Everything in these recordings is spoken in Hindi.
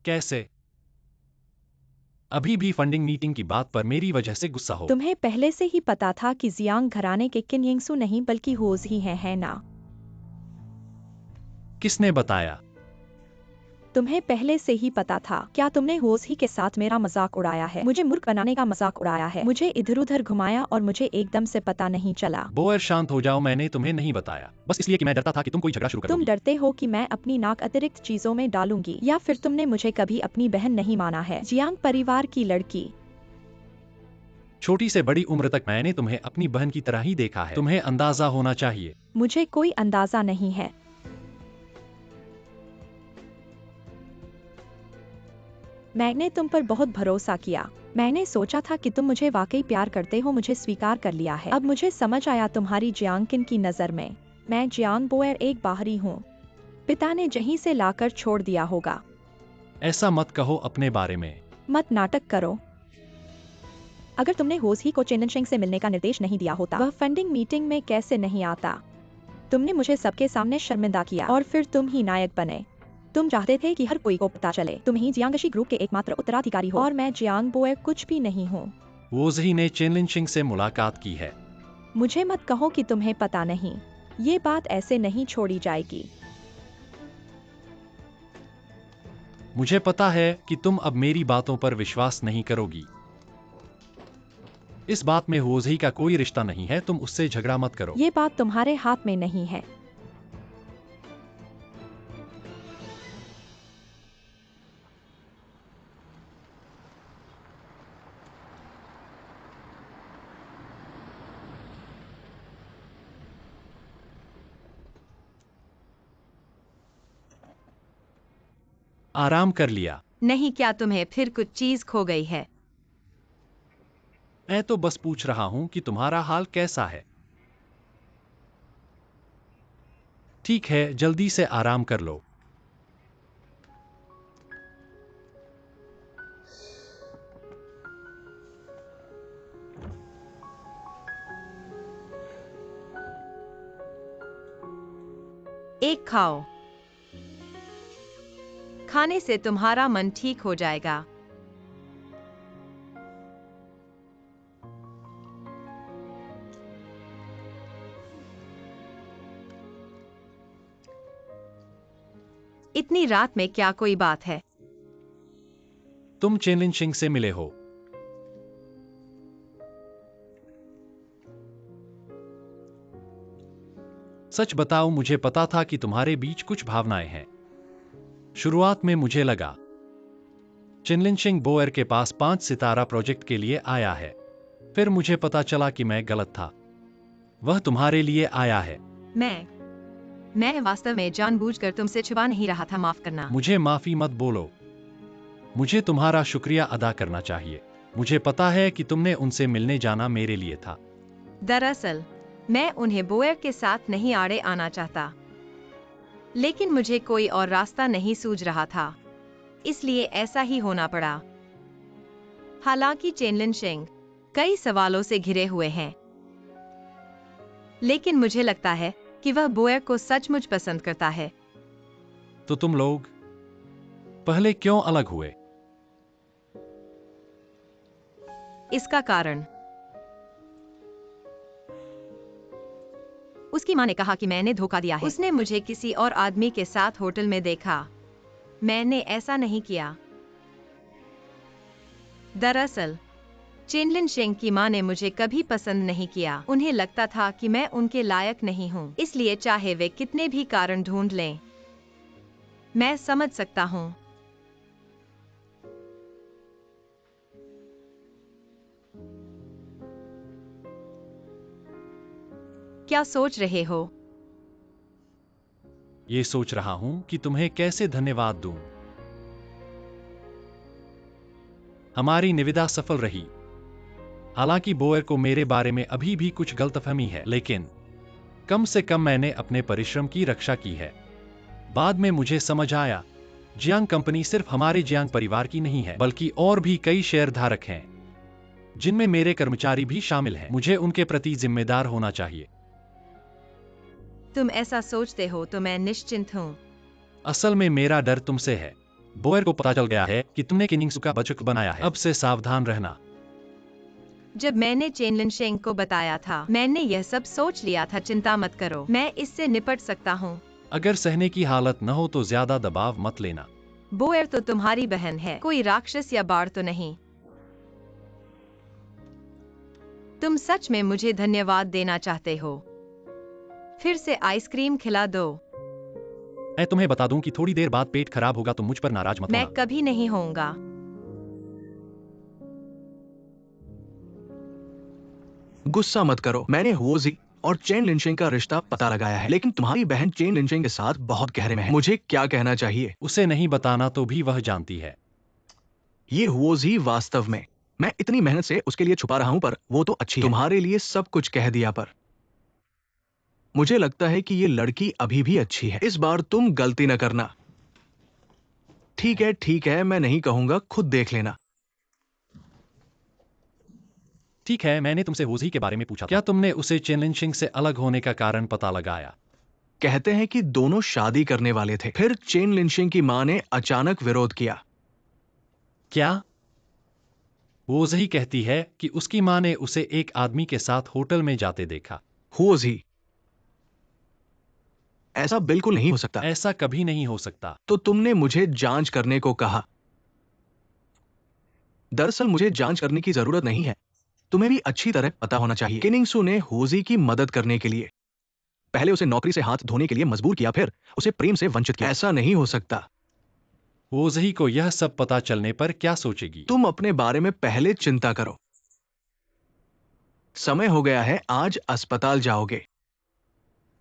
कैसे? अभी भी फंडिंग मीटिंग की बात पर मेरी वजह से गुस्सा हो? तुम्हें पहले से ही पता था कि जियांग घराने के किन यिंगसू नहीं बल्कि होज ही हैं, है ना? किसने बताया? तुम्हें पहले से ही पता था। क्या तुमने होज ही के साथ मेरा मजाक उड़ाया है? मुझे मूर्ख बनाने का मजाक उड़ाया है? मुझे इधर उधर घुमाया और मुझे एकदम से पता नहीं चला। बोअर शांत हो जाओ, मैंने तुम्हें नहीं बताया, बस इसलिए कि मैं डरता था कि तुम कोई झगड़ा शुरू कर तुम दोगी। डरते हो कि मैं अपनी नाक अतिरिक्त चीजों में डालूंगी, या फिर तुमने मुझे कभी अपनी बहन नहीं माना है? जियांग परिवार की लड़की। छोटी से बड़ी उम्र तक मैंने तुम्हें अपनी बहन की तरह ही देखा है। तुम्हें अंदाजा होना चाहिए। मुझे कोई अंदाजा नहीं है। मैंने तुम पर बहुत भरोसा किया। मैंने सोचा था कि तुम मुझे वाकई प्यार करते हो, मुझे स्वीकार कर लिया है। अब मुझे समझ आया तुम्हारी जियांग किन की नजर में। मैं जियांग बोयर एक बाहरी हूँ। पिता ने जहीं से लाकर छोड़ दिया होगा। ऐसा मत कहो अपने बारे में। मत नाटक करो। अगर तुमने होज ही को चेननशेंग से मिलने का निर्देश नहीं दिया होता, वह फंडिंग मीटिंग में कैसे नहीं आता? तुमने मुझे सबके सामने शर्मिंदा किया और फिर तुम ही नायक बने। तुम चाहते थे कि हर कोई को पता चले तुम ही जियांगशी ग्रुप के एकमात्र उत्तराधिकारी हो, और मैं जियांग बोयर कुछ भी नहीं हूँ। वोजही ने चेनलिनशिंग से मुलाकात की है। मुझे मत कहो कि तुम्हें पता नहीं। ये बात ऐसे नहीं छोड़ी जाएगी। मुझे पता है कि तुम अब मेरी बातों पर विश्वास नहीं करोगी। इस बात में वोजही का कोई रिश्ता नहीं है, तुम उससे झगड़ा मत करो। ये बात तुम्हारे हाथ में नहीं है। आराम कर लिया? नहीं, क्या तुम्हें फिर कुछ चीज खो गई है? मैं तो बस पूछ रहा हूं कि तुम्हारा हाल कैसा है। ठीक है, जल्दी से आराम कर लो। एक खाओ। खाने से तुम्हारा मन ठीक हो जाएगा। इतनी रात में क्या कोई बात है? तुम चेनलिनशिंग से मिले हो? सच बताओ, मुझे पता था कि तुम्हारे बीच कुछ भावनाएं हैं। शुरुआत में मुझे लगा चेनलिनशिंग बोयर के पास 5 सितारा प्रोजेक्ट के लिए आया है। फिर मुझे पता चला कि मैं गलत था। वह तुम्हारे लिए आया है। मैं वास्तव में जानबूझकर तुमसे छुपा नहीं रहा था, माफ करना। मुझे माफी मत बोलो। मुझे तुम्हारा शुक्रिया अदा करना चाहिए। मुझे पता है कि तुमने उनसे मिलने जाना मेरे लिए था। दरअसल मैं उन्हें बोयर के साथ नहीं आड़े आना चाहता, लेकिन मुझे कोई और रास्ता नहीं सूझ रहा था, इसलिए ऐसा ही होना पड़ा। हालांकि चेनलिनशिंग कई सवालों से घिरे हुए हैं, लेकिन मुझे लगता है कि वह बोयर को सचमुच पसंद करता है। तो तुम लोग पहले क्यों अलग हुए? इसका कारण उसकी माँ ने कहा कि मैंने धोखा दिया है। उसने मुझे किसी और आदमी के साथ होटल में देखा। मैंने ऐसा नहीं किया। दरअसल चेनलिनशिंग की माँ ने मुझे कभी पसंद नहीं किया। उन्हें लगता था कि मैं उनके लायक नहीं हूँ, इसलिए चाहे वे कितने भी कारण ढूंढ लें, मैं समझ सकता हूँ। क्या सोच रहे हो? ये सोच रहा हूं कि तुम्हें कैसे धन्यवाद दूं। हमारी निविदा सफल रही। हालांकि बोयर को मेरे बारे में अभी भी कुछ गलतफहमी है, लेकिन कम से कम मैंने अपने परिश्रम की रक्षा की है। बाद में मुझे समझ आया, जियांग कंपनी सिर्फ हमारे जियांग परिवार की नहीं है, बल्कि और भी कई शेयरधारक हैं, जिनमें मेरे कर्मचारी भी शामिल हैं। मुझे उनके प्रति जिम्मेदार होना चाहिए। तुम ऐसा सोचते हो तो मैं निश्चिंत हूँ। असल में मेरा डर तुमसे है। बोयर को पता चल गया है कि तुमने किनिंगसू का बचक बनाया है। अब से सावधान रहना। जब मैंने चेन लिनशेंग को बताया था, मैंने यह सब सोच लिया था। चिंता मत करो, मैं इससे निपट सकता हूँ। अगर सहने की हालत न हो तो ज्यादा दबाव मत लेना। बोयर तो तुम्हारी बहन है, कोई राक्षस या बाढ़ तो नहीं। तुम सच में मुझे धन्यवाद देना चाहते हो? फिर से आइसक्रीम खिला दो। मैं तुम्हें बता दूं कि थोड़ी देर बाद पेट खराब होगा तो मुझ पर नाराज मत मैं होना। कभी नहीं होऊंगा। गुस्सा मत करो। मैंने हुओजी और चेन लिनशेंग का रिश्ता पता लगाया है, लेकिन तुम्हारी बहन चेन लिनशेंग के साथ बहुत गहरे में है। मुझे क्या कहना चाहिए? उसे नहीं बताना तो भी वह जानती है। ये हुओजी वास्तव में, मैं इतनी मेहनत से उसके लिए छुपा रहा हूं, पर वो तो अच्छी है। तुम्हारे लिए सब कुछ कह दिया, पर मुझे लगता है कि ये लड़की अभी भी अच्छी है। इस बार तुम गलती न करना। ठीक है, मैं नहीं कहूंगा, खुद देख लेना। ठीक है, मैंने तुमसे होजी के बारे में पूछा था। क्या तुमने उसे चेन लिनशिंग से अलग होने का कारण पता लगाया? कहते हैं कि दोनों शादी करने वाले थे, फिर चेन लिनशिंग की मां ने अचानक विरोध किया। क्या? होजी कहती है कि उसकी मां ने उसे एक आदमी के साथ होटल में जाते देखा। हुओजी, ऐसा बिल्कुल नहीं हो सकता। ऐसा कभी नहीं हो सकता। तो तुमने मुझे जांच करने को कहा। दरअसल मुझे जांच करने की जरूरत नहीं है। तुम्हें भी अच्छी तरह पता होना चाहिए। किनिंगसू ने होजी की मदद करने के लिए पहले उसे नौकरी से हाथ धोने के लिए मजबूर किया, फिर उसे प्रेम से वंचित किया। ऐसा नहीं हो सकता। होजी को यह सब पता चलने पर क्या सोचेगी? तुम अपने बारे में पहले चिंता करो। समय हो गया है, आज अस्पताल जाओगे।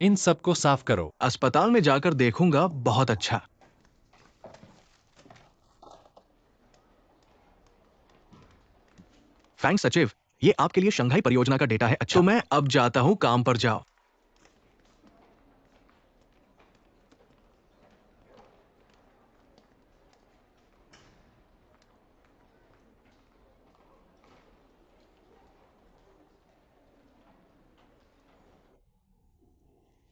इन सब को साफ करो। अस्पताल में जाकर देखूंगा। बहुत अच्छा। थैंक्स सचिव, ये आपके लिए शंघाई परियोजना का डेटा है। अच्छा, तो मैं अब जाता हूं, काम पर जाओ।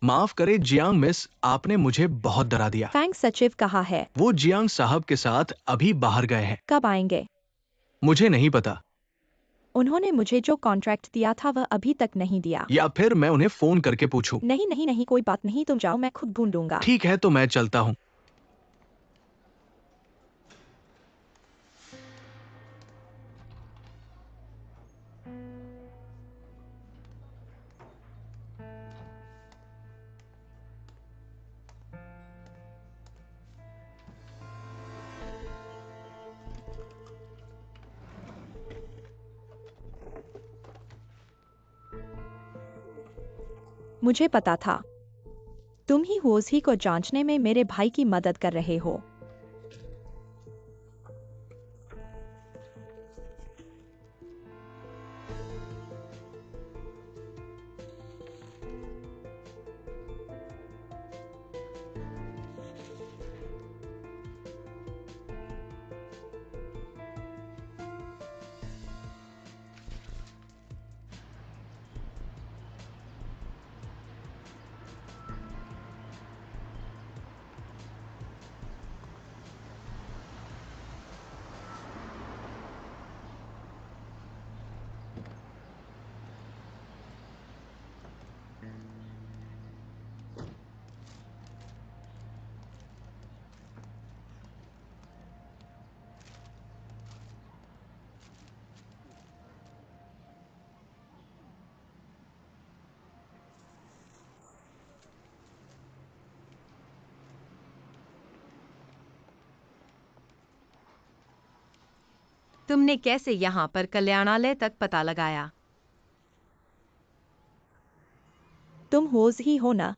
माफ करे जियांग मिस, आपने मुझे बहुत डरा दिया। फैंग सचिव कहाँ है? वो जियांग साहब के साथ अभी बाहर गए हैं। कब आएंगे? मुझे नहीं पता, उन्होंने मुझे जो कॉन्ट्रैक्ट दिया था वह अभी तक नहीं दिया। या फिर मैं उन्हें फोन करके पूछूं। नहीं नहीं नहीं, कोई बात नहीं, तुम जाओ, मैं खुद ढूंढूंगा। ठीक है, तो मैं चलता हूं। मुझे पता था तुम ही होजी को जांचने में मेरे भाई की मदद कर रहे हो। तुमने कैसे यहाँ पर कल्याणालय तक पता लगाया? तुम होज ही हो ना?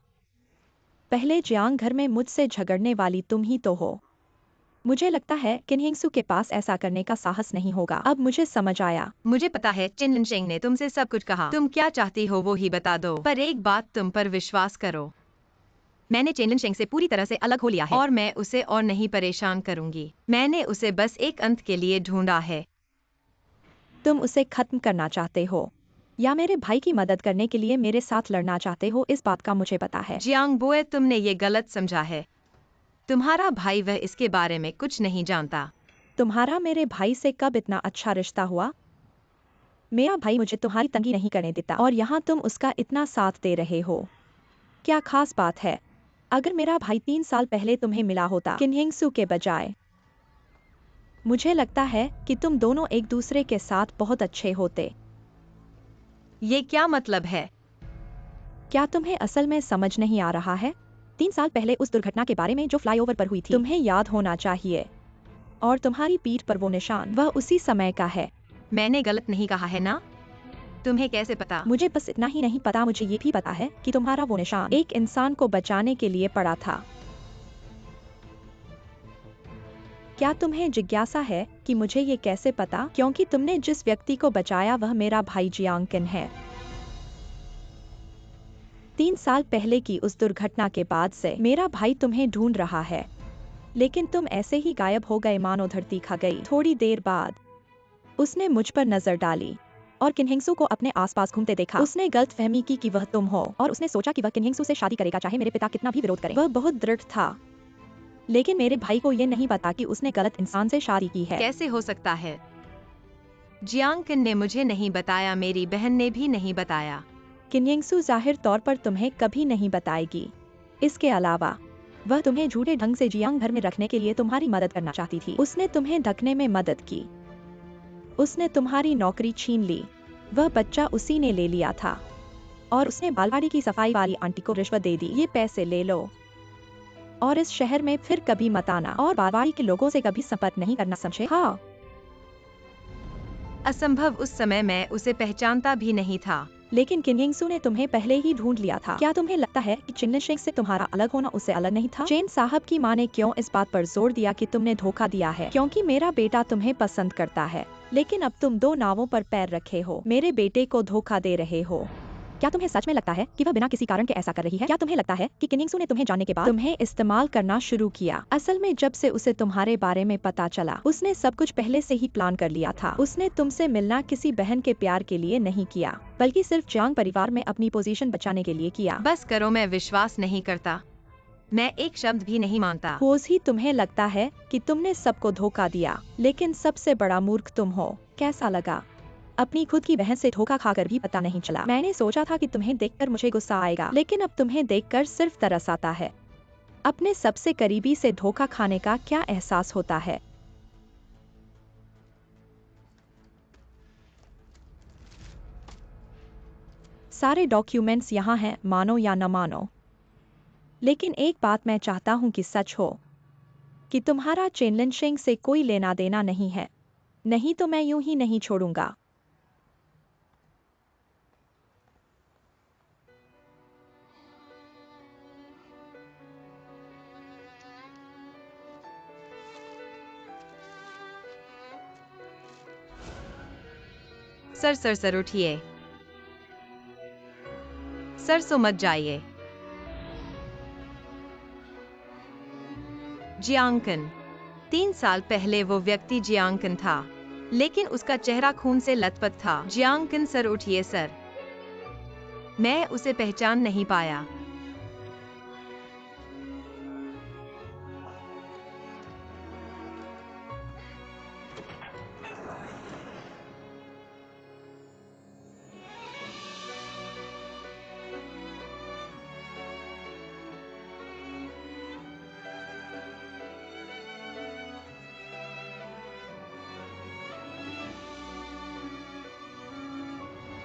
पहले जियांग घर में मुझसे झगड़ने वाली तुम ही तो हो। मुझे लगता है किन्हिंगसू के पास ऐसा करने का साहस नहीं होगा। अब मुझे समझ आया। मुझे पता है चेन लिनशिंग ने तुमसे सब कुछ कहा। तुम क्या चाहती हो वो ही बता दो। पर एक बात तुम पर विश्वास करो, मैंने चेन लिनशिंग से पूरी तरह से अलग हो लिया है और मैं उसे और नहीं परेशान करूंगी। मैंने उसे बस एक अंत के लिए ढूंढा है। तुम उसे खत्म करना चाहते हो या मेरे भाई की मदद करने के लिए मेरे साथ लड़ना चाहते हो, इस बात का मुझे पता है। जियांग बोए, तुमने ये गलत समझा है। तुम्हारा भाई वह इसके बारे में कुछ नहीं जानता। तुम्हारा मेरे भाई से कब इतना अच्छा रिश्ता हुआ? मेरा भाई मुझे तुम्हारी तंगी नहीं करने देता और यहाँ तुम उसका इतना साथ दे रहे हो। क्या खास बात है? अगर मेरा भाई 3 साल पहले तुम्हें मिला होता किन्हिंगसू के बजाय, मुझे लगता है कि तुम दोनों एक दूसरे के साथ बहुत अच्छे होते। ये क्या मतलब है? क्या तुम्हें असल में समझ नहीं आ रहा है? 3 साल पहले उस दुर्घटना के बारे में जो फ्लाईओवर पर हुई थी, तुम्हें याद होना चाहिए। और तुम्हारी पीठ पर वो निशान, वह उसी समय का है। मैंने गलत नहीं कहा है ना? तुम्हें कैसे पता? मुझे बस इतना ही नहीं पता, मुझे ये भी पता है कि तुम्हारा वो निशान एक इंसान को बचाने के लिए पड़ा था। क्या तुम्हें जिज्ञासा है कि मुझे ये कैसे पता? क्योंकि तुमने जिस व्यक्ति को बचाया वह मेरा भाई जियांगकिन है। 3 साल पहले की उस दुर्घटना के बाद से मेरा भाई तुम्हें ढूंढ रहा है, लेकिन तुम ऐसे ही गायब हो गए मानो धरती खा गई। थोड़ी देर बाद उसने मुझ पर नजर डाली और किन्हिंगसू को अपने आसपास घूमते देखा। उसने गलतफहमी की कि वह तुम हो और उसने सोचा कि वह किन्हिंगसू से शादी करेगा चाहे मेरे पिता कितना भी विरोध करें। वह बहुत दृढ़ था, लेकिन मेरे भाई को ये नहीं पता कि उसने गलत इंसान से शादी की है। कैसे हो सकता है? जियांगकिन ने मुझे नहीं बताया, मेरी बहन ने भी नहीं बताया। किन्हिंगसू जाहिर तौर पर तुम्हें कभी नहीं बताएगी। इसके अलावा वह तुम्हें झूठे ढंग से जियांग घर में रखने के लिए तुम्हारी मदद करना चाहती थी। उसने तुम्हें ढकने में मदद की, उसने तुम्हारी नौकरी छीन ली, वह बच्चा उसी ने ले लिया था और उसने बालवाड़ी की सफाई वाली आंटी को रिश्वत दे दी। ये पैसे ले लो और इस शहर में फिर कभी मत आना और बालवाड़ी के लोगों से कभी संपर्क नहीं करना, समझे? हाँ। असंभव, उस समय मैं उसे पहचानता भी नहीं था। लेकिन किन्हिंगसू ने तुम्हें पहले ही ढूंढ लिया था। क्या तुम्हें लगता है कि चिन्नशेंग से तुम्हारा अलग होना उससे अलग नहीं था? चेन साहब की माँ ने क्यों इस बात पर जोर दिया कि तुमने धोखा दिया है? क्योंकि मेरा बेटा तुम्हें पसंद करता है, लेकिन अब तुम 2 नावों पर पैर रखे हो, मेरे बेटे को धोखा दे रहे हो। क्या तुम्हें सच में लगता है कि वह बिना किसी कारण के ऐसा कर रही है? क्या तुम्हें लगता है कि किन्हिंगसू ने तुम्हें जानने के बाद तुम्हें इस्तेमाल करना शुरू किया? असल में जब से उसे तुम्हारे बारे में पता चला, उसने सब कुछ पहले से ही प्लान कर लिया था। उसने तुमसे मिलना किसी बहन के प्यार के लिए नहीं किया, बल्कि सिर्फ जियांग परिवार में अपनी पोजीशन बचाने के लिए किया। बस करो, मैं विश्वास नहीं करता। मैं एक शब्द भी नहीं मानता। होज ही तुम्हें लगता है कि तुमने सबको धोखा दिया, लेकिन सबसे बड़ा मूर्ख तुम हो। कैसा लगा? अपनी खुद की बहन से धोखा खाकर भी पता नहीं चला। मैंने सोचा था कि तुम्हें देखकर मुझे गुस्सा आएगा, लेकिन अब तुम्हें देखकर सिर्फ तरस आता है। अपने सबसे करीबी से धोखा खाने का क्या एहसास होता है? सारे डॉक्यूमेंट्स यहाँ हैं, मानो या न मानो। लेकिन एक बात मैं चाहता हूँ कि सच हो, कि तुम्हारा चेनलिनशेंग से कोई लेना देना नहीं है। नहीं तो मैं यूं ही नहीं छोड़ूंगा। सर उठिए। सो मत जाइए। जियांगकिन। 3 साल पहले वो व्यक्ति जियांगकिन था, लेकिन उसका चेहरा खून से लथपथ था। जियांगकिन, सर उठिए सर। मैं उसे पहचान नहीं पाया।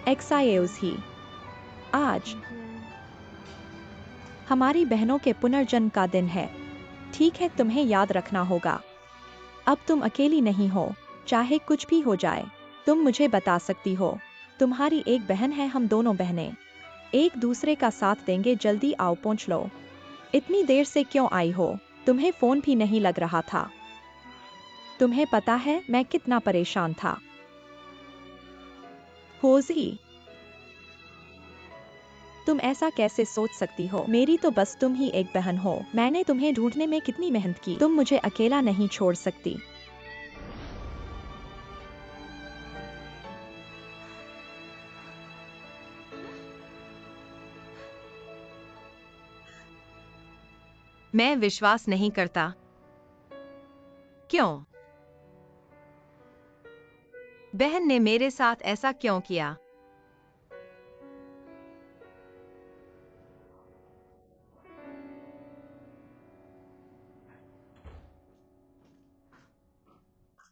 एक्साइज ही आज हमारी बहनों के पुनर्जन्म का दिन है। ठीक है, तुम्हें याद रखना होगा, अब तुम अकेली नहीं हो। चाहे कुछ भी हो जाए, तुम मुझे बता सकती हो। तुम्हारी एक बहन है, हम दोनों बहनें एक दूसरे का साथ देंगे। जल्दी आओ, पहुंच लो। इतनी देर से क्यों आई हो? तुम्हें फोन भी नहीं लग रहा था। तुम्हें पता है मैं कितना परेशान था। होजी, तुम ऐसा कैसे सोच सकती हो? मेरी तो बस तुम ही एक बहन हो। मैंने तुम्हें ढूंढने में कितनी मेहनत की। तुम मुझे अकेला नहीं छोड़ सकती। मैं विश्वास नहीं करता। क्यों? बहन ने मेरे साथ ऐसा क्यों किया?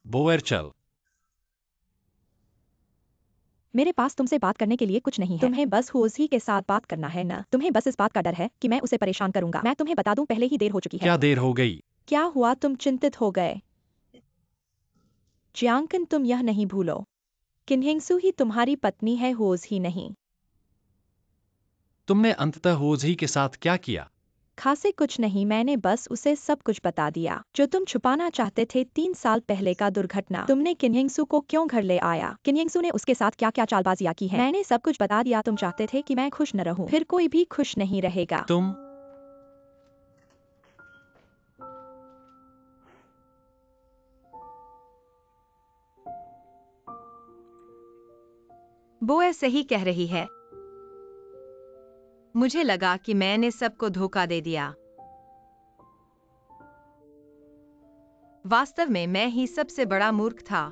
बोएर चल। मेरे पास तुमसे बात करने के लिए कुछ नहीं है। तुम्हें बस होजी के साथ बात करना है ना? तुम्हें बस इस बात का डर है कि मैं उसे परेशान करूंगा। मैं तुम्हें बता दूं, पहले ही देर हो चुकी है। क्या देर हो गई? क्या हुआ? तुम चिंतित हो गए? जियांकन, तुम यह नहीं भूलो, किन्हिंगसू ही तुम्हारी पत्नी है, होज ही नहीं। तुमने अंततः होजी के साथ क्या किया? खासे कुछ नहीं, मैंने बस उसे सब कुछ बता दिया जो तुम छुपाना चाहते थे। 3 साल पहले का दुर्घटना। तुमने किन्हिंगसू को क्यों घर ले आया? किन्हिंगसू ने उसके साथ क्या क्या चालबाजियां की हैं? मैंने सब कुछ बता दिया। तुम चाहते थे कि मैं खुश न रहूं, फिर कोई भी खुश नहीं रहेगा। तुम बोए सही कह रही है। मुझे लगा कि मैंने सबको धोखा दे दिया। वास्तव में मैं ही सबसे बड़ा मूर्ख था।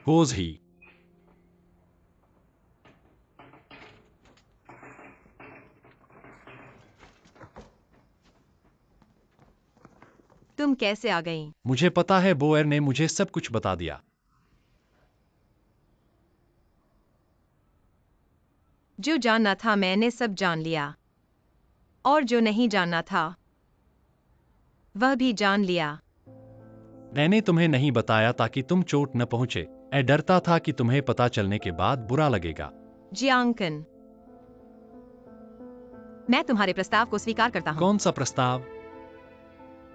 होजी। तुम कैसे आ गई? मुझे पता है, बोएर ने मुझे सब कुछ बता दिया। जो जानना था मैंने सब जान लिया, और जो नहीं जानना था वह भी जान लिया। मैंने तुम्हें नहीं बताया ताकि तुम चोट न पहुंचे। मैं डरता था कि तुम्हें पता चलने के बाद बुरा लगेगा। जियांकन, मैं तुम्हारे प्रस्ताव को स्वीकार करता हूँ। कौन सा प्रस्ताव?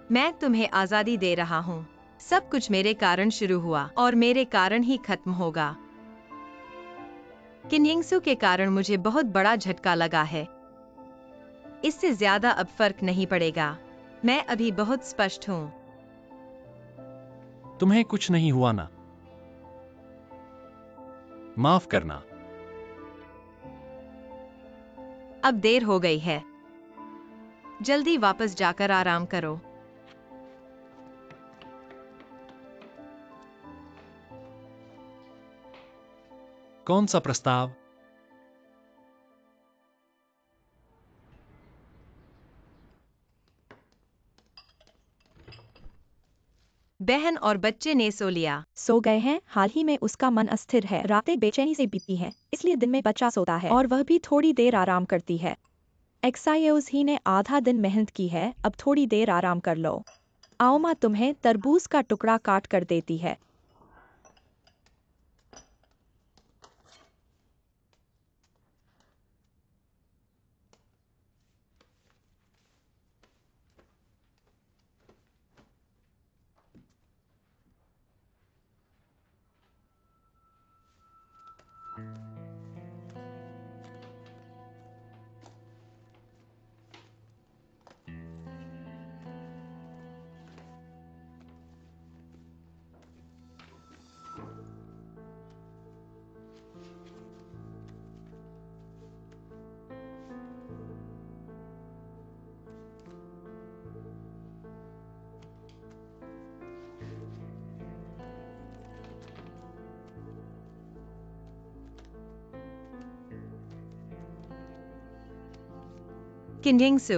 मैं तुम्हें आजादी दे रहा हूँ। सब कुछ मेरे कारण शुरू हुआ और मेरे कारण ही खत्म होगा। किन्हिंगसू के कारण मुझे बहुत बड़ा झटका लगा है। इससे ज्यादा अब फर्क नहीं पड़ेगा। मैं अभी बहुत स्पष्ट हूँ। तुम्हें कुछ नहीं हुआ ना? माफ करना। अब देर हो गई है। जल्दी वापस जाकर आराम करो। कौन सा प्रस्ताव? बहन और बच्चे ने सो लिया। सो गए हैं। हाल ही में उसका मन अस्थिर है। रातें बेचैनी से बीती हैं, इसलिए दिन में बच्चा सोता है और वह भी थोड़ी देर आराम करती है। एक्सायोज ही ने आधा दिन मेहनत की है, अब थोड़ी देर आराम कर लो। आओ माँ तुम्हें तरबूज का टुकड़ा काट कर देती है। किन्हिंगसू,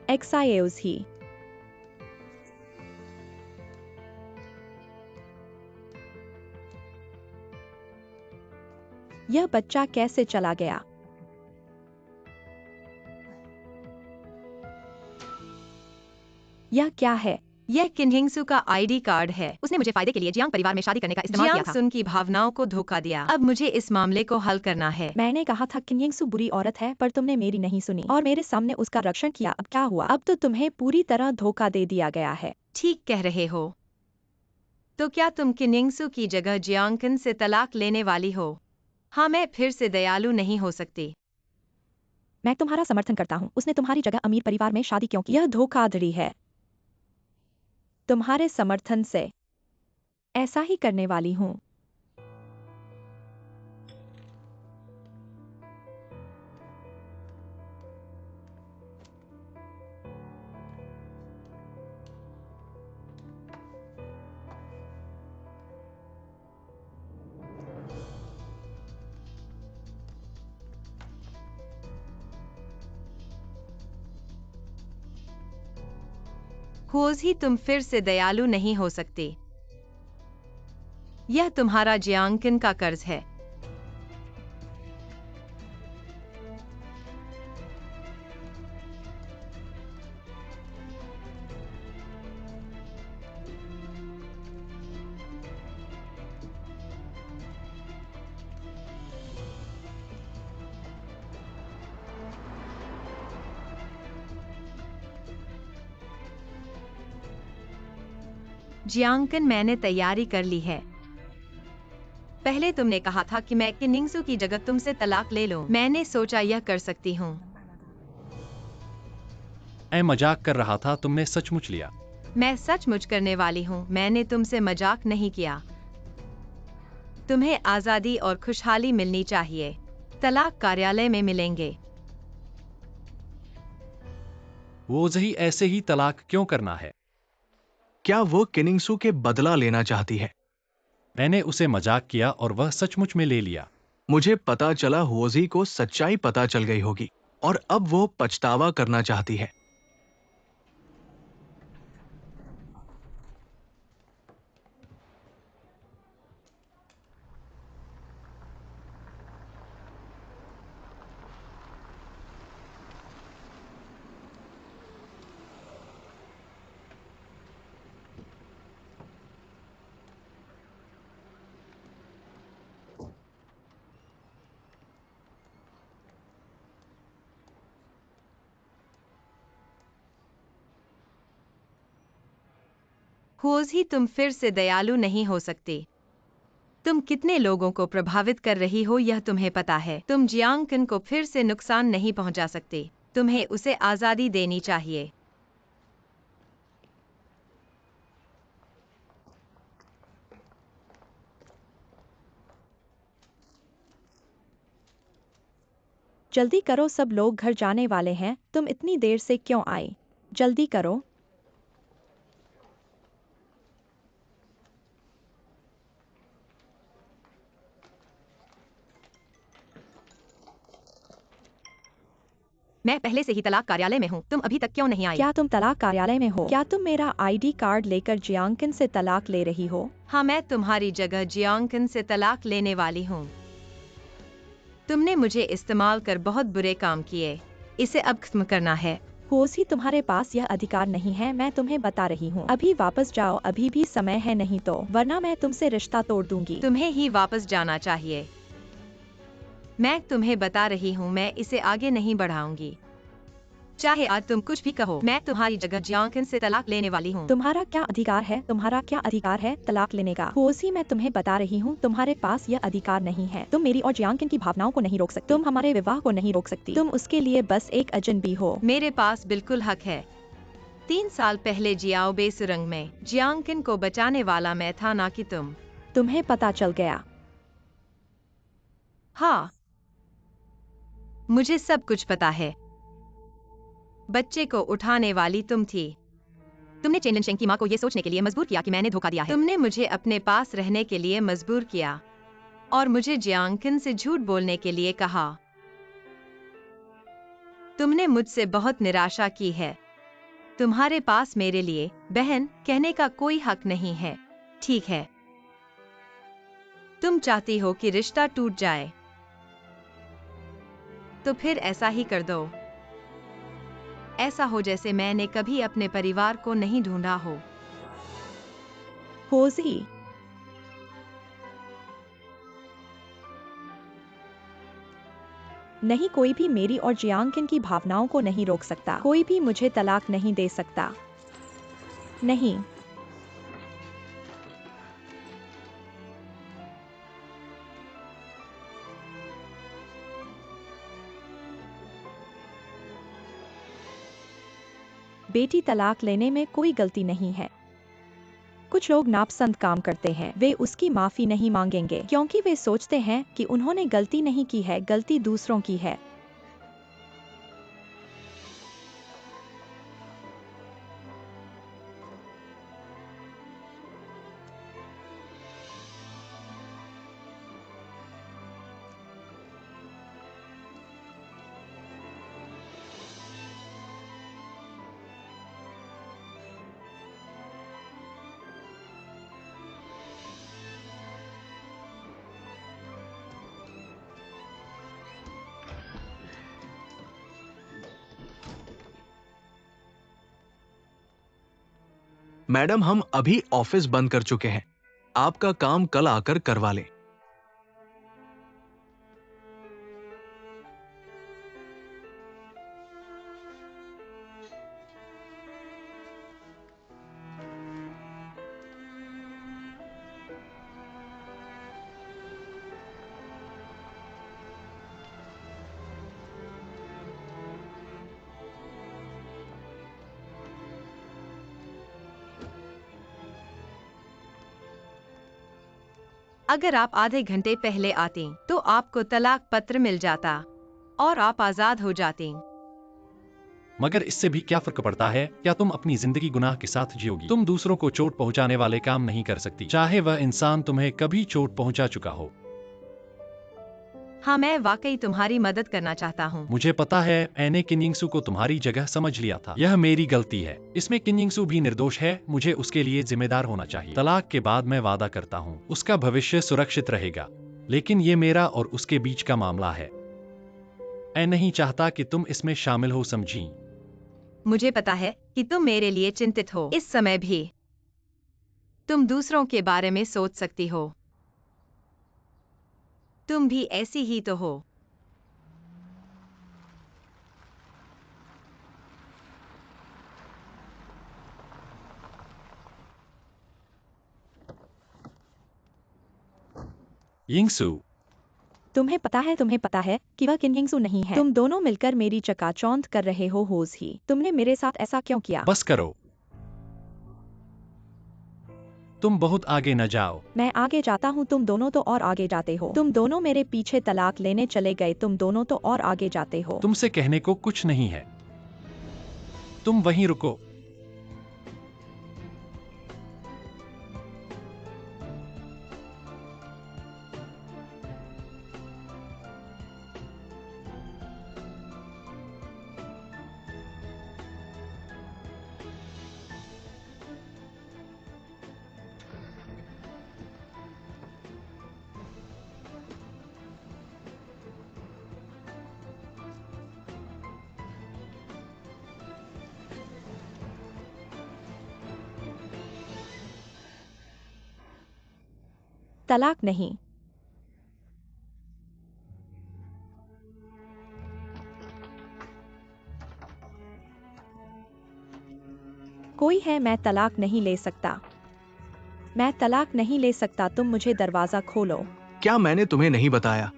एक्सायोज ही। यह बच्चा कैसे चला गया? यह क्या है? यह किन्हिंगसू का आईडी कार्ड है। उसने मुझे फायदे के लिए जियांग परिवार में शादी करने का इस्तेमाल किया था। जियांग सुन की भावनाओं को धोखा दिया। अब मुझे इस मामले को हल करना है। मैंने कहा था किन्हिंगसू बुरी औरत है, पर तुमने मेरी नहीं सुनी और मेरे सामने उसका रक्षण किया। अब क्या हुआ? अब तो तुम्हें पूरी तरह धोखा दे दिया गया है। ठीक कह रहे हो। तो क्या तुम किनिंगसू की जगह जियांगकिन से तलाक लेने वाली हो? हाँ, मैं फिर से दयालु नहीं हो सकती। मैं तुम्हारा समर्थन करता हूँ। उसने तुम्हारी जगह अमीर परिवार में शादी क्यों की? यह धोखाधड़ी है। तुम्हारे समर्थन से ऐसा ही करने वाली हूँ। खोज ही तुम फिर से दयालु नहीं हो सकती। यह तुम्हारा जियांगकिन का कर्ज है। जियांगकिन, मैंने तैयारी कर ली है। पहले तुमने कहा था कि मैं किनिंगसू की जगह तुमसे तलाक ले लूं। मैंने सोचा यह कर सकती हूँ। मैं मजाक कर रहा था, तुमने सचमुच लिया। मैं सचमुच करने वाली हूँ। मैंने तुमसे मजाक नहीं किया। तुम्हें आजादी और खुशहाली मिलनी चाहिए। तलाक कार्यालय में मिलेंगे। वो ही ऐसे ही तलाक क्यों करना है? क्या वो किनिंगसू के बदला लेना चाहती है? मैंने उसे मजाक किया और वह सचमुच में ले लिया। मुझे पता चला हुओजी को सच्चाई पता चल गई होगी और अब वो पछतावा करना चाहती है। खोज ही तुम फिर से दयालु नहीं हो सकती। तुम कितने लोगों को प्रभावित कर रही हो यह तुम्हें पता है। तुम जियांगकिन को फिर से नुकसान नहीं पहुंचा सकती। तुम्हें उसे आजादी देनी चाहिए। जल्दी करो, सब लोग घर जाने वाले हैं। तुम इतनी देर से क्यों आई? जल्दी करो। मैं पहले से ही तलाक कार्यालय में हूँ। तुम अभी तक क्यों नहीं आई? क्या तुम तलाक कार्यालय में हो? क्या तुम मेरा आईडी कार्ड लेकर जियांगकिन से तलाक ले रही हो? हाँ, मैं तुम्हारी जगह जियांगकिन से तलाक लेने वाली हूँ। तुमने मुझे इस्तेमाल कर बहुत बुरे काम किए। इसे अब खत्म करना है। होसी, तुम्हारे पास यह अधिकार नहीं है। मैं तुम्हें बता रही हूँ, अभी वापस जाओ। अभी भी समय है, नहीं तो वरना मैं तुमसे रिश्ता तोड़ दूंगी। तुम्हें ही वापस जाना चाहिए। मैं तुम्हें बता रही हूँ, मैं इसे आगे नहीं बढ़ाऊंगी। चाहे आज तुम कुछ भी कहो, मैं तुम्हारी जगह जियांगकिन से तलाक लेने वाली हूँ। तुम्हारा क्या अधिकार है? तुम्हारा क्या अधिकार है तलाक लेने का? होसी, मैं तुम्हें बता रही हूँ, तुम्हारे पास यह अधिकार नहीं है। तुम मेरी और जियांगकिन की भावनाओं को नहीं रोक सकती। तुम हमारे विवाह को नहीं रोक सकती। तुम उसके लिए बस एक अजनबी हो। मेरे पास बिल्कुल हक है। 3 साल पहले जियाओबे सुरंग में जियांगकिन को बचाने वाला मैं था, ना कि तुम। तुम्हें पता चल गया? हाँ, मुझे सब कुछ पता है। बच्चे को उठाने वाली तुम थी। तुमने चेन लिनशेंग की माँ को ये सोचने के लिए मजबूर किया कि मैंने धोखा दिया है। तुमने मुझे अपने पास रहने के लिए मजबूर किया और मुझे जियांगकिन से झूठ बोलने के लिए कहा। तुमने मुझसे बहुत निराशा की है। तुम्हारे पास मेरे लिए बहन कहने का कोई हक नहीं है। ठीक है, तुम चाहती हो कि रिश्ता टूट जाए, तो फिर ऐसा ही कर दो। ऐसा हो जैसे मैंने कभी अपने परिवार को नहीं ढूंढा हो। होसी, नहीं, कोई भी मेरी और जियांगकिन की भावनाओं को नहीं रोक सकता। कोई भी मुझे तलाक नहीं दे सकता। नहीं। बेटी, तलाक लेने में कोई गलती नहीं है। कुछ लोग नापसंद काम करते हैं, वे उसकी माफी नहीं मांगेंगे क्योंकि वे सोचते हैं कि उन्होंने गलती नहीं की है, गलती दूसरों की है। मैडम, हम अभी ऑफिस बंद कर चुके हैं। आपका काम कल आकर करवा लें। अगर आप आधे घंटे पहले आते तो आपको तलाक पत्र मिल जाता और आप आजाद हो जाते। मगर इससे भी क्या फर्क पड़ता है? क्या तुम अपनी जिंदगी गुनाह के साथ जियोगी? तुम दूसरों को चोट पहुंचाने वाले काम नहीं कर सकती, चाहे वह इंसान तुम्हें कभी चोट पहुंचा चुका हो। हाँ, मैं वाकई तुम्हारी मदद करना चाहता हूँ। मुझे पता है, मैंने किन्यिंगसू को तुम्हारी जगह समझ लिया था। यह मेरी गलती है। इसमें किन्यिंगसू भी निर्दोष है, मुझे उसके लिए जिम्मेदार होना चाहिए। तलाक के बाद मैं वादा करता हूँ, उसका भविष्य सुरक्षित रहेगा। लेकिन ये मेरा और उसके बीच का मामला है। मैं नहीं चाहता कि तुम इसमें शामिल हो, समझी? मुझे पता है कि तुम मेरे लिए चिंतित हो। इस समय भी तुम दूसरों के बारे में सोच सकती हो। तुम भी ऐसी ही तो हो। यिंगसू, तुम्हें पता है कि वह किन्यिंगसू नहीं है। तुम दोनों मिलकर मेरी चकाचौंध कर रहे हो होज ही। तुमने मेरे साथ ऐसा क्यों किया? बस करो। तुम बहुत आगे न जाओ। मैं आगे जाता हूँ, तुम दोनों तो और आगे जाते हो। तुम दोनों मेरे पीछे तलाक लेने चले गए, तुम दोनों तो और आगे जाते हो। तुमसे कहने को कुछ नहीं है। तुम वहीं रुको। तलाक नहीं। कोई है, मैं तलाक नहीं ले सकता। मैं तलाक नहीं ले सकता। तुम मुझे दरवाजा खोलो। क्या मैंने तुम्हें नहीं बताया?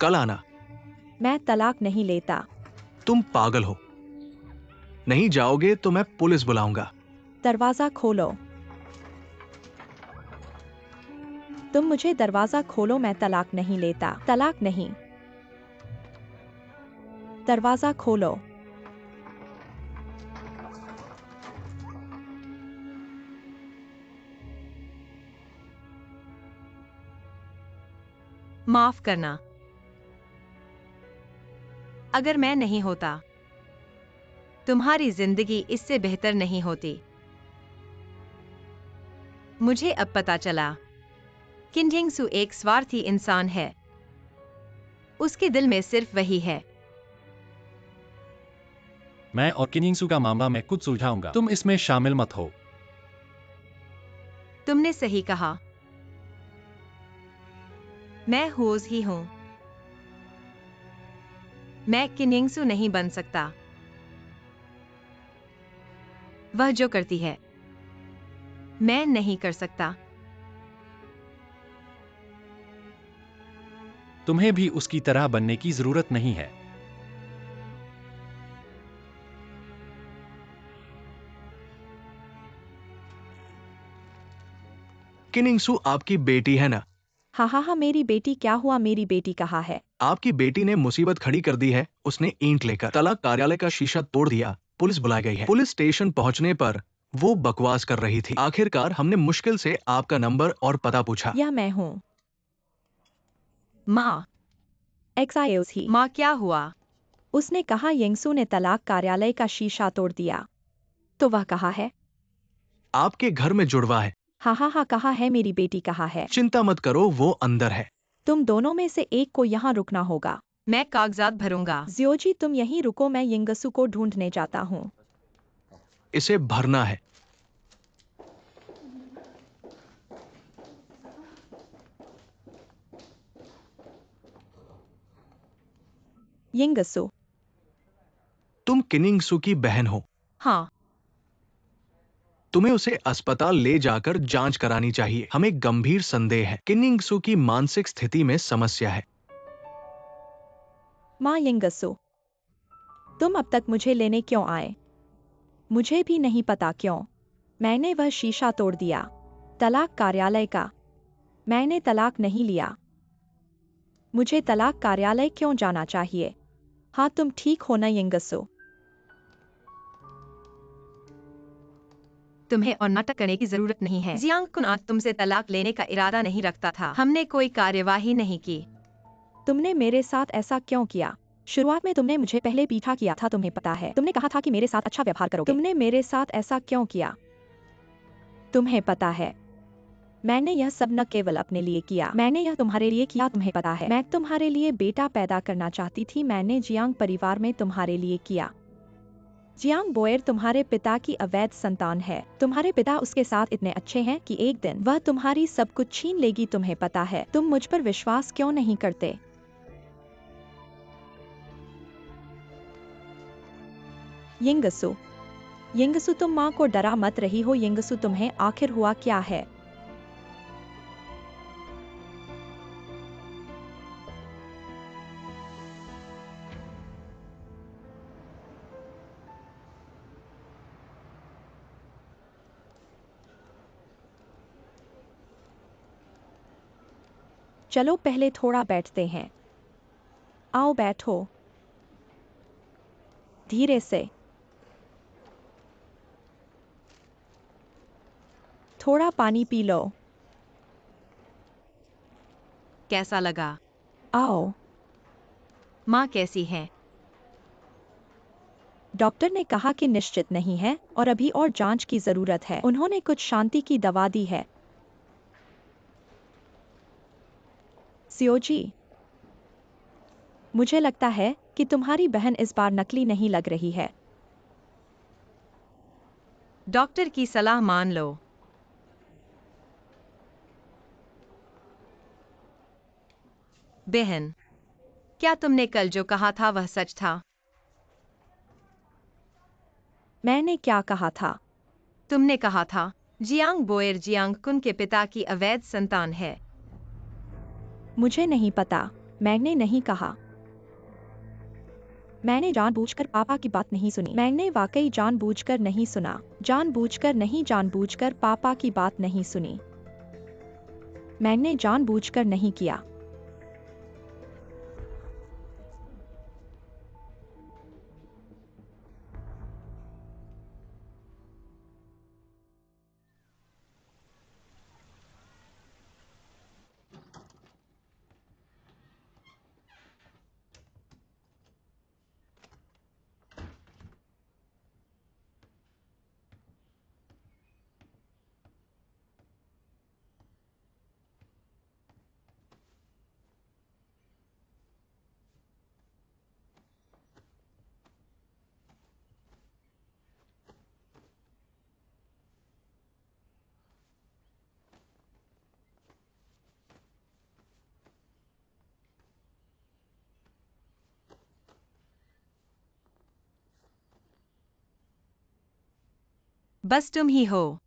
कल आना। मैं तलाक नहीं लेता। तुम पागल हो। नहीं जाओगे तो मैं पुलिस बुलाऊंगा। दरवाजा खोलो। तुम मुझे दरवाजा खोलो। मैं तलाक नहीं लेता। तलाक नहीं। दरवाजा खोलो। माफ करना। अगर मैं नहीं होता, तुम्हारी जिंदगी इससे बेहतर नहीं होती। मुझे अब पता चला, किन्यिंगसू एक स्वार्थी इंसान है। उसके दिल में सिर्फ वही है। मैं और किन्यिंगसू का मामला मैं खुद सुलझाऊंगा, तुम इसमें शामिल मत हो। तुमने सही कहा। मैं होज ही हूं। मैं किन्यिंगसू नहीं बन सकता। वह जो करती है, मैं नहीं कर सकता। तुम्हें भी उसकी तरह बनने की जरूरत नहीं है। किनिंगसू आपकी बेटी है ना? हाँ हाँ हाँ, मेरी बेटी क्या हुआ, मेरी बेटी कहाँ है? आपकी बेटी ने मुसीबत खड़ी कर दी है। उसने ईंट लेकर तलाक कार्यालय का शीशा तोड़ दिया। पुलिस बुलाई गई है। पुलिस स्टेशन पहुंचने पर वो बकवास कर रही थी। आखिरकार हमने मुश्किल से आपका नंबर और पता पूछा। या मैं हूँ। माँ, एक्साइज ही। माँ क्या हुआ? उसने कहा यंगसू ने तलाक कार्यालय का शीशा तोड़ दिया। तो वह कहाँ है? आपके घर में जुड़वा है। हाँ हाँ हाँ, कहाँ है, मेरी बेटी कहाँ है? चिंता मत करो, वो अंदर है। तुम दोनों में से एक को यहाँ रुकना होगा। मैं कागजात भरूंगा। जियोजी तुम यहीं रुको, मैं यंगसू को ढूंढने जाता हूँ। इसे भरना है। यंगसू। तुम किनिंगसू की बहन हो। हाँ, तुम्हें उसे अस्पताल ले जाकर जांच करानी चाहिए। हमें गंभीर संदेह है। किनिंगसू की मानसिक स्थिति में समस्या है। माँ यंगसू, तुम अब तक मुझे लेने क्यों आए? मुझे भी नहीं पता क्यों। मैंने वह शीशा तोड़ दिया। तलाक कार्यालय का। मैंने तलाक नहीं लिया। मुझे तलाक कार्यालय क्यों जाना चाहिए? हाँ, तुम ठीक हो ना यंगसू? तुम्हें और नाटक करने की जरूरत नहीं है। जियांग कुन आज तुमसे तलाक लेने का इरादा नहीं रखता था। हमने कोई कार्यवाही नहीं की। तुमने मेरे साथ ऐसा क्यों किया? शुरुआत में तुमने मुझे पहले पीछा किया था, तुम्हें पता है। तुमने कहा था कि मेरे साथ अच्छा व्यवहार करोगे। तुमने मेरे साथ ऐसा क्यों किया? तुम्हें पता है, मैंने यह सब न केवल अपने लिए किया, मैंने यह तुम्हारे लिए किया, तुम्हें पता है। मैं तुम्हारे लिए बेटा पैदा करना चाहती थी, मैंने जियांग परिवार में तुम्हारे लिए किया। जियांग बोयर तुम्हारे पिता की अवैध संतान है। तुम्हारे पिता उसके साथ इतने अच्छे हैं कि एक दिन वह तुम्हारी सब कुछ छीन लेगी, तुम्हें पता है। तुम मुझ पर विश्वास क्यों नहीं करते? यंगसू, यंगसू तुम माँ को डरा मत रही हो। यंगसू तुम्हें आखिर हुआ क्या है? चलो पहले थोड़ा बैठते हैं। आओ बैठो। धीरे से। थोड़ा पानी पी लो। कैसा लगा? आओ। माँ कैसी है? डॉक्टर ने कहा कि निश्चित नहीं है और अभी और जांच की जरूरत है। उन्होंने कुछ शांति की दवा दी है। सियोजी, मुझे लगता है कि तुम्हारी बहन इस बार नकली नहीं लग रही है। डॉक्टर की सलाह मान लो। बहन, क्या तुमने कल जो कहा था वह सच था? मैंने क्या कहा था? तुमने कहा था जियांग बोयर जियांग कुन के पिता की अवैध संतान है। मुझे नहीं पता। मैंने नहीं कहा। मैंने जानबूझकर पापा की बात नहीं सुनी। मैंने वाकई जानबूझकर नहीं सुना। जानबूझकर नहीं, जानबूझकर पापा की बात नहीं सुनी। मैंने जानबूझकर नहीं किया। बस तुम ही हो।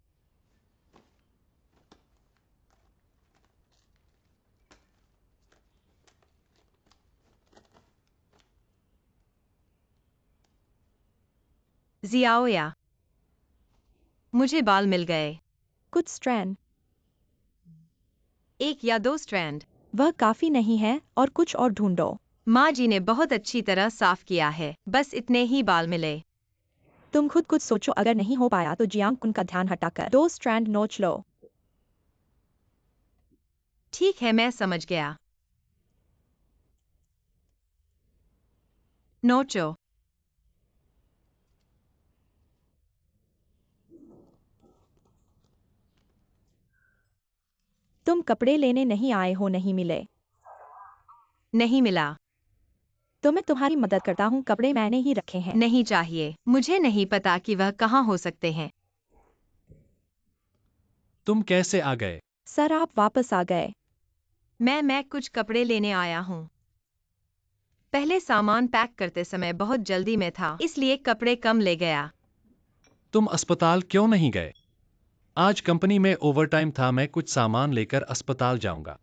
जियाओया, मुझे बाल मिल गए। कुछ स्ट्रैंड। 1 या 2 स्ट्रैंड। वह काफी नहीं है और कुछ और ढूंढो। माँ जी ने बहुत अच्छी तरह साफ किया है, बस इतने ही बाल मिले। तुम खुद कुछ सोचो, अगर नहीं हो पाया तो जियांग कुन का ध्यान हटाकर 2 स्ट्रैंड नोच लो। ठीक है, मैं समझ गया। नोचो। तुम कपड़े लेने नहीं आए हो, नहीं मिले? नहीं मिला। तो मैं तुम्हारी मदद करता हूँ, कपड़े मैंने ही रखे हैं। नहीं चाहिए, मुझे नहीं पता कि वह कहाँ हो सकते हैं। तुम कैसे आ गए? सर आप वापस आ गए। मैं कुछ कपड़े लेने आया हूँ। पहले सामान पैक करते समय बहुत जल्दी में था, इसलिए कपड़े कम ले गया। तुम अस्पताल क्यों नहीं गए? आज कंपनी में ओवरटाइम था, मैं कुछ सामान लेकर अस्पताल जाऊंगा।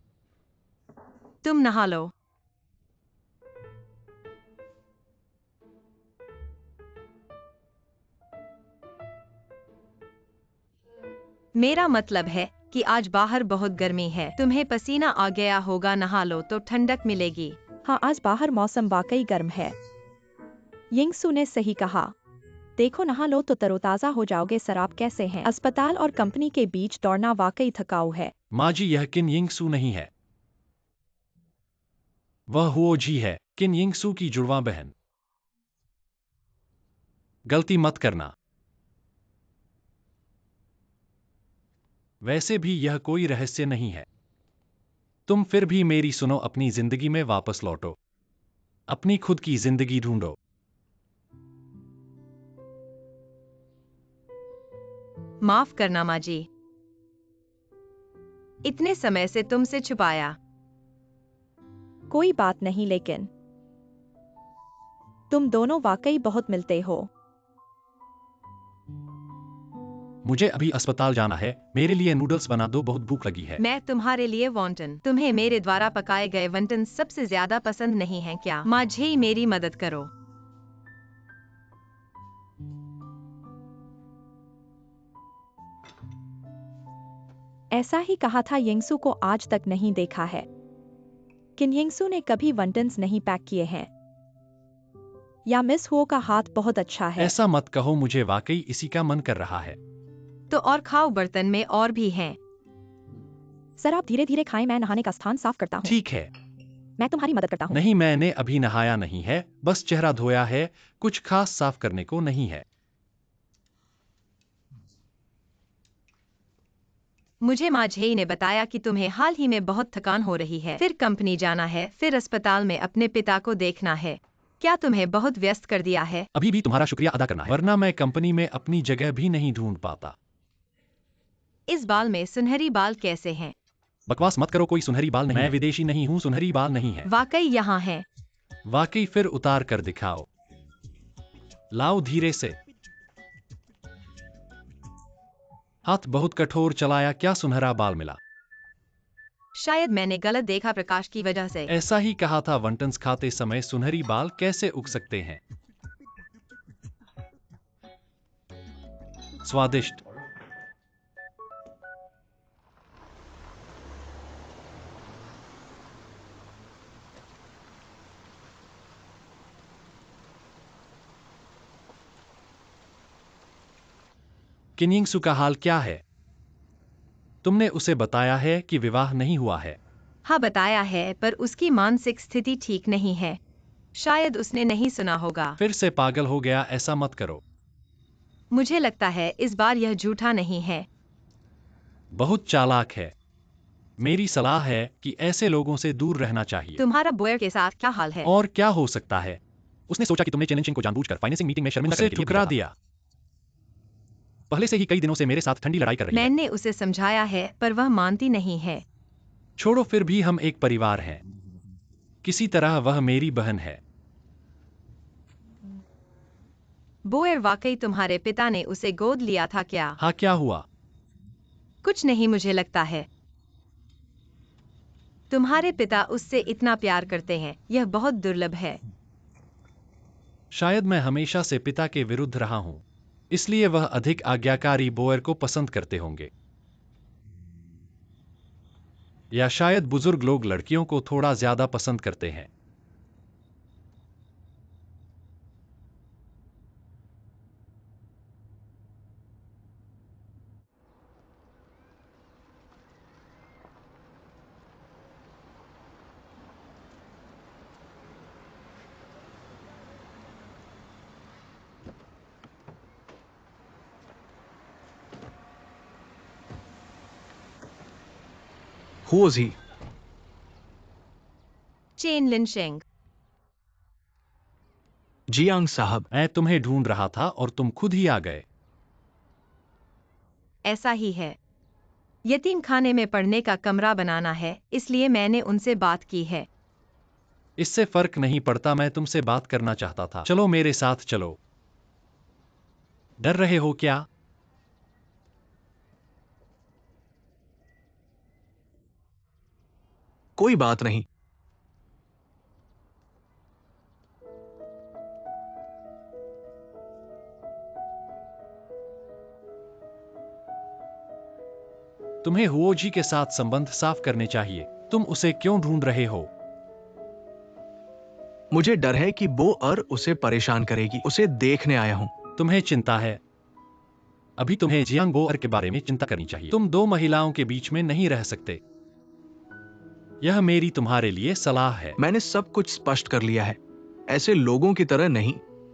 तुम नहा लो। मेरा मतलब है कि आज बाहर बहुत गर्मी है, तुम्हें पसीना आ गया होगा, नहा लो तो ठंडक मिलेगी। हाँ, आज बाहर मौसम वाकई गर्म है। यिंगसू ने सही कहा। देखो, नहा लो तो तरोताजा हो जाओगे। सर आप कैसे हैं? अस्पताल और कंपनी के बीच दौड़ना वाकई थकाऊ है। माँ जी, यह किन यिंगसू नहीं है, वह हुओ जी है, किन यिंगसू की जुड़वा बहन। गलती मत करना। वैसे भी यह कोई रहस्य नहीं है। तुम फिर भी मेरी सुनो, अपनी जिंदगी में वापस लौटो, अपनी खुद की जिंदगी ढूंढो। माफ करना माँ जी, इतने समय से तुमसे छुपाया। कोई बात नहीं, लेकिन तुम दोनों वाकई बहुत मिलते हो। मुझे अभी अस्पताल जाना है, मेरे लिए नूडल्स बना दो, बहुत भूख लगी है। मैं तुम्हारे लिए वॉन्टन। तुम्हें मेरे द्वारा पकाए गए वंटन सबसे ज्यादा पसंद नहीं है क्या? माँ जी मेरी मदद करो। ऐसा ही कहा था, यिंगसू को आज तक नहीं देखा है। किन यिंगसू ने कभी वंटन्स नहीं पैक किए हैं। या मिस हुओ का हाथ बहुत अच्छा है। ऐसा मत कहो, मुझे वाकई इसी का मन कर रहा है। तो और खाओ, बर्तन में और भी हैं। सर आप धीरे धीरे खाएं, मैं नहाने का स्थान साफ करता हूँ। ठीक है। मैं तुम्हारी मदद करता हूँ। नहीं, मैंने अभी नहाया नहीं है, बस चेहरा धोया है, कुछ खास साफ करने को नहीं है। मुझे माझेई ने बताया कि तुम्हें हाल ही में बहुत थकान हो रही है, फिर कंपनी जाना है, फिर अस्पताल में अपने पिता को देखना है। क्या तुम्हें बहुत व्यस्त कर दिया है? अभी भी तुम्हारा शुक्रिया अदा करना है, वरना मैं कंपनी में अपनी जगह भी नहीं ढूंढ पाता। इस बाल में सुनहरी बाल कैसे हैं? बकवास मत करो, कोई सुनहरी बाल नहीं। मैं विदेशी नहीं हूँ, सुनहरी बाल नहीं है। वाकई यहाँ है। वाकई? फिर उतार कर दिखाओ। लाओ धीरे से। हाथ बहुत कठोर चलाया, क्या सुनहरा बाल मिला? शायद मैंने गलत देखा, प्रकाश की वजह से। ऐसा ही कहा था, वंटन्स खाते समय सुनहरी बाल कैसे उग सकते हैं? स्वादिष्ट। किन यिंगसू का हाल क्या है? तुमने उसे बताया है कि विवाह नहीं हुआ है? हाँ बताया है, पर उसकी मानसिक स्थिति ठीक नहीं है। शायद उसने नहीं सुना होगा। फिर से पागल हो गया, ऐसा मत करो। मुझे लगता है इस बार यह झूठा नहीं है। बहुत चालाक है। मेरी सलाह है कि ऐसे लोगों से दूर रहना चाहिए। तुम्हारा बोयर के साथ क्या हाल है? और क्या हो सकता है? उसने सोचा कि तुमने चेनिंग को जानबूझकर फाइनेंसिंग मीटिंग में शर्मिंदा करने के लिए ठुकरा दिया। पहले से ही कई दिनों से मेरे साथ ठंडी लड़ाई कर रही है। मैंने उसे समझाया है, पर वह मानती नहीं है। छोड़ो, फिर भी हम एक परिवार हैं। किसी तरह वह मेरी बहन है। बोयर, वाकई तुम्हारे पिता ने उसे गोद लिया था क्या? हाँ, क्या हुआ? कुछ नहीं, मुझे लगता है तुम्हारे पिता उससे इतना प्यार करते हैं, यह बहुत दुर्लभ है। शायद मैं हमेशा से पिता के विरुद्ध रहा हूं, इसलिए वह अधिक आज्ञाकारी बोयर को पसंद करते होंगे। या शायद बुजुर्ग लोग लड़कियों को थोड़ा ज्यादा पसंद करते हैं। Who was he? Chen Linsheng. Jiang साहब। मैं तुम्हें ढूंढ रहा था और तुम खुद ही आ गए। ऐसा ही है। यतीम खाने में पढ़ने का कमरा बनाना है, इसलिए मैंने उनसे बात की है। इससे फर्क नहीं पड़ता, मैं तुमसे बात करना चाहता था। चलो मेरे साथ चलो। डर रहे हो क्या? कोई बात नहीं। तुम्हें हुओ जी के साथ संबंध साफ करने चाहिए। तुम उसे क्यों ढूंढ रहे हो? मुझे डर है कि बो और उसे परेशान करेगी। उसे देखने आया हूं। तुम्हें चिंता है? अभी तुम्हें जियांग बोअर के बारे में चिंता करनी चाहिए। तुम दो महिलाओं के बीच में नहीं रह सकते। यह मेरी तुम्हारे लिए सलाह है। मैंने सब कुछ स्पष्ट कर लिया है। ऐसे लोगों की तरह नहीं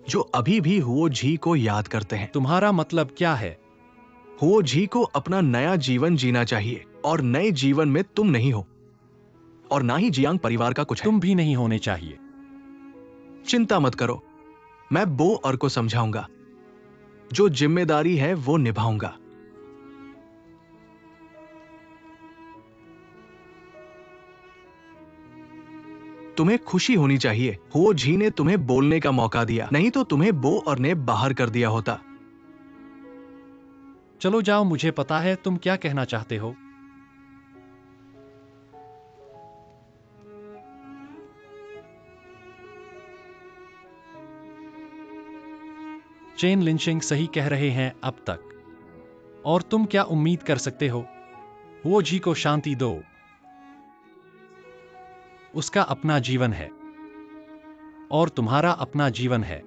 जो अभी भी हुओ जी को याद करते हैं। तुम्हारा मतलब क्या है? हुओ जी को अपना नया जीवन जीना चाहिए और नए जीवन में तुम नहीं हो और ना ही जियांग परिवार का कुछ है। तुम भी नहीं होने चाहिए। चिंता मत करो, मैं बो और को समझाऊंगा। जो जिम्मेदारी है वो निभाऊंगा। तुम्हें खुशी होनी चाहिए। हुओ जी ने तुम्हें बोलने का मौका दिया, नहीं तो तुम्हें बो और ने बाहर कर दिया होता। चलो जाओ, मुझे पता है तुम क्या कहना चाहते हो। चेन लिंचिंग सही कह रहे हैं अब तक। और तुम क्या उम्मीद कर सकते हो? हुओ जी को शांति दो। उसका अपना जीवन है और तुम्हारा अपना जीवन है।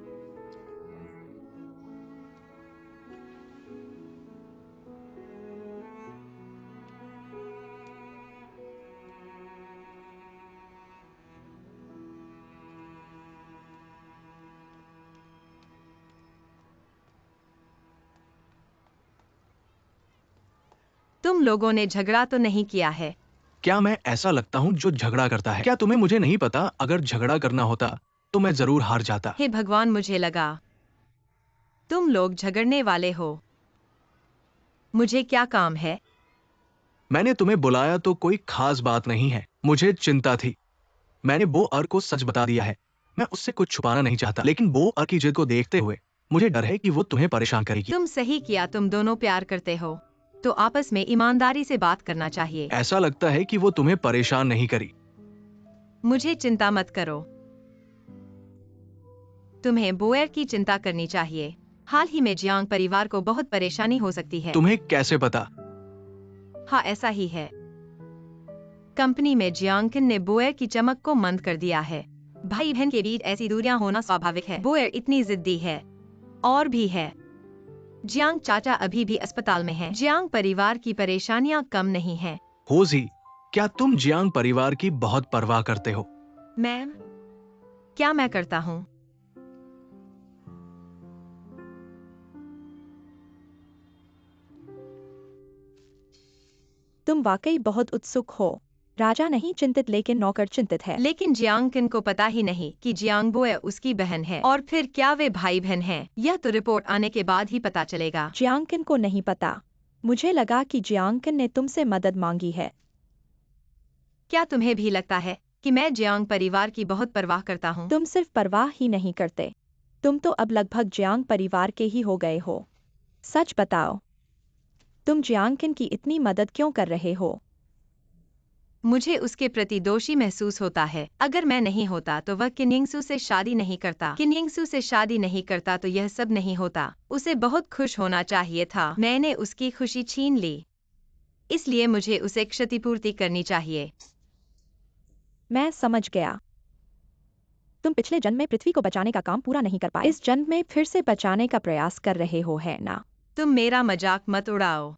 तुम लोगों ने झगड़ा तो नहीं किया है? क्या मैं ऐसा लगता हूं जो झगड़ा करता है? क्या तुम्हें मुझे नहीं पता? अगर झगड़ा करना होता तो मैं जरूर हार जाता। हे भगवान, मुझे लगा तुम लोग झगड़ने वाले हो। मुझे क्या काम है? मैंने तुम्हें बुलाया तो कोई खास बात नहीं है। मुझे चिंता थी। मैंने बो और को सच बता दिया है। मैं उससे कुछ छुपाना नहीं चाहता, लेकिन बो और की जिद को देखते हुए मुझे डर है कि वो तुम्हें परेशान करेगी। तुम सही किया, तुम दोनों प्यार करते हो तो आपस में ईमानदारी से बात करना चाहिए। ऐसा लगता है कि वो तुम्हें परेशान नहीं करी। मुझे चिंता मत करो। तुम्हें बोएर की चिंता करनी चाहिए। हाल ही में जियांग परिवार को बहुत परेशानी हो सकती है। तुम्हें कैसे पता? हाँ, ऐसा ही है। कंपनी में जियांगकिन ने बोएर की चमक को मंद कर दिया है। भाई बहन के बीच ऐसी दूरियां होना स्वाभाविक है। बोएर इतनी जिद्दी है। और भी है। जियांग चाचा अभी भी अस्पताल में हैं। जियांग परिवार की परेशानियां कम नहीं हैं। होजी, क्या तुम जियांग परिवार की बहुत परवाह करते हो? मैम, क्या मैं करता हूँ? तुम वाकई बहुत उत्सुक हो। राजा नहीं चिंतित, लेकिन नौकर चिंतित है। लेकिन जियांगकिन को पता ही नहीं कि जियांग बोएर उसकी बहन है। और फिर क्या वे भाई बहन हैं? यह तो रिपोर्ट आने के बाद ही पता चलेगा। जियांगकिन को नहीं पता। मुझे लगा कि जियांगकिन ने तुमसे मदद मांगी है। क्या तुम्हें भी लगता है कि मैं जियांग परिवार की बहुत परवाह करता हूँ? तुम सिर्फ परवाह ही नहीं करते, तुम तो अब लगभग जियांग परिवार के ही हो गए हो। सच बताओ, तुम जियांगकिन की इतनी मदद क्यों कर रहे हो? मुझे उसके प्रति दोषी महसूस होता है। अगर मैं नहीं होता तो वह किन्यिंगसू से शादी नहीं करता। किन्यिंगसू से शादी नहीं करता तो यह सब नहीं होता। उसे बहुत खुश होना चाहिए था। मैंने उसकी खुशी छीन ली। इसलिए मुझे उसे क्षतिपूर्ति करनी चाहिए। मैं समझ गया। तुम पिछले जन्म में पृथ्वी को बचाने का काम पूरा नहीं कर पाए, इस जन्म में फिर से बचाने का प्रयास कर रहे हो, है ना? तुम मेरा मजाक मत उड़ाओ।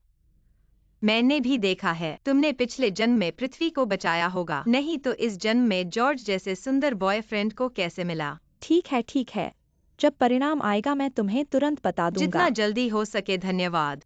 मैंने भी देखा है, तुमने पिछले जन्म में पृथ्वी को बचाया होगा, नहीं तो इस जन्म में जॉर्ज जैसे सुंदर बॉयफ्रेंड को कैसे मिला? ठीक है, जब परिणाम आएगा मैं तुम्हें तुरंत बता दूंगा। जितना जल्दी हो सके। धन्यवाद।